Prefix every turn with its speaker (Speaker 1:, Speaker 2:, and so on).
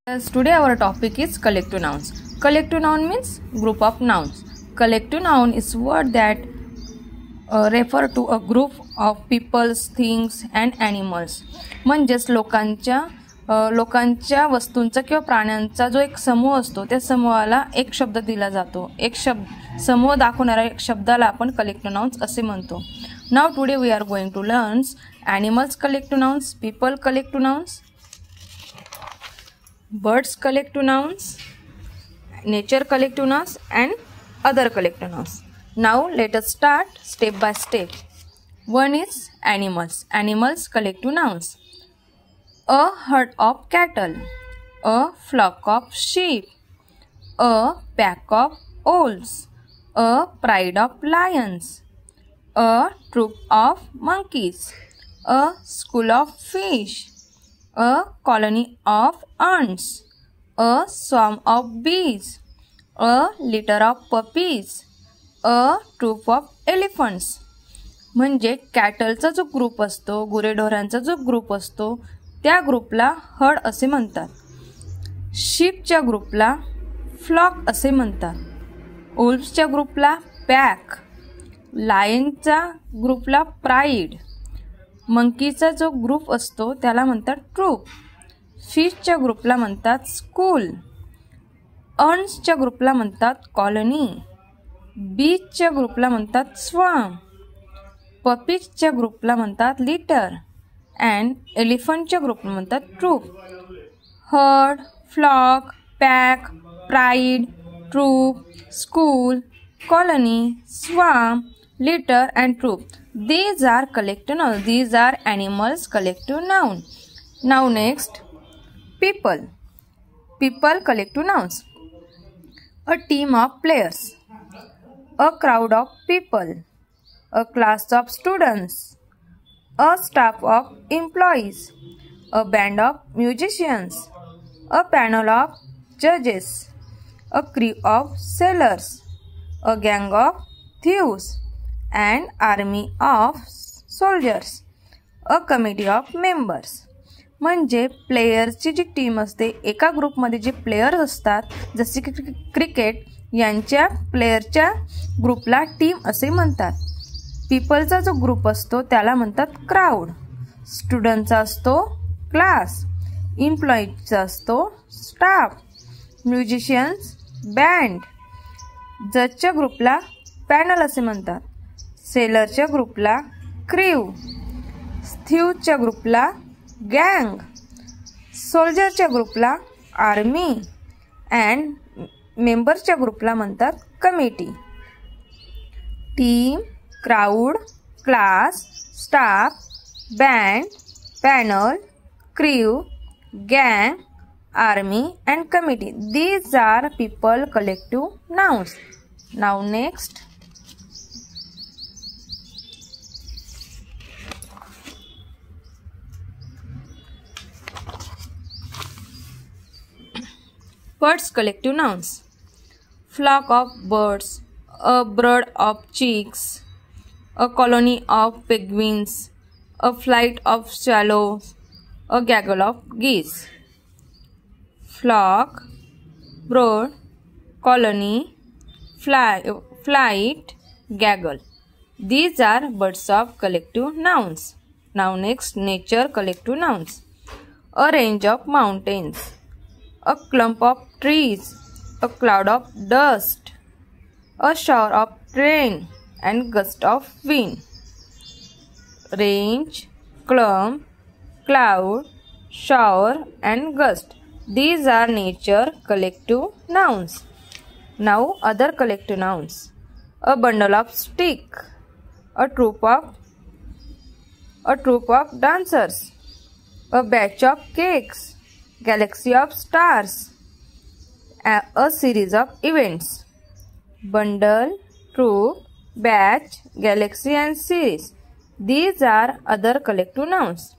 Speaker 1: Yes, today our topic is collective nouns. Collective noun means group of nouns. Collective noun is word that refer to a group of peoples, things and animals. म्हणजेच लोकांच्या वस्तूंचा किंवा प्राण्यांचा जो एक समूह असतो त्या समूहाला एक शब्द दिला जातो. एक समूह दाखवणारा एक शब्दाला आपण collective nouns असे म्हणतो. Now today we are going to learn animals collective nouns, people collective nouns, birds collective nouns, nature collective nouns and other collective nouns. Now let us start step by step. One is animals. Animals collective nouns. A herd of cattle, a flock of sheep, a pack of owls, a pride of lions, a troop of monkeys, a school of fish, a colony of ants, a swarm of bees, a litter of puppies, a troop of elephants. म्हणजे कॅटलचा जो group असतो, गुरेढोरांचा जो group असतो त्या ग्रुपला heard असे म्हणतात. शीपच्या ग्रुपला फ्लॉक असे म्हणतात. ओल्फ्सच्या ग्रुपला पॅक, लायनच्या ग्रुपला प्राईड, मंकीचा जो ग्रुप असतो त्याला म्हणतात ट्रूप, फिशच्या ग्रुपला म्हणतात स्कूल, अर्न्सच्या ग्रुपला म्हणतात कॉलनी, बीचच्या ग्रुपला म्हणतात स्वाम, पपीजच्या ग्रुपला म्हणतात लिटर अँड एलिफंटच्या ग्रुपला म्हणतात troop. Herd, flock, pack, pride, troop, school, colony, swarm, litter and troop. These are collective nouns. These are animals collective noun. Now next, people. People collective nouns. A team of players, a crowd of people, a class of students, a staff of employees, a band of musicians, a panel of judges, a crew of sailors, a gang of thieves, and army of soldiers, a committee of members. म्हणजे प्लेयर्सची जी team असते, एका ग्रुपमध्ये जे players असतात जसे की cricket, यांच्या प्लेयरच्या ग्रुपला टीम असे म्हणतात. पीपलचा जो ग्रुप असतो त्याला म्हणतात क्राऊड, स्टुडंटचा असतो क्लास, एम्प्लॉईजचा असतो स्टाफ, म्युझिशियन्स बँड, जजच्या ग्रुपला पॅनल असे म्हणतात, सेलरच्या ग्रुपला क्रीव, थीवच्या ग्रुपला गँग, सोल्जरच्या ग्रुपला आर्मी अँड मेंबर्सच्या ग्रुपला म्हणतात committee. Team, crowd, class, staff, band, panel, crew, गँग, army and committee. These are people collective nouns. Now next, birds collective nouns. Flock of birds, a brood of chicks, a colony of penguins, a flight of swallows, a gaggle of geese. Flock, brood, colony, flight, gaggle. These are birds of collective nouns. Now next, nature collective nouns. A range of mountains, a clump of trees, a cloud of dust, a shower of rain and gust of wind. Range, clump, cloud, shower and gust. These are nature collective nouns. Now other collective nouns. A bundle of stick, a troop of dancers, a batch of cakes, galaxy of stars, a series of events. Bundle, troop, batch, galaxy and series. These are other collective nouns.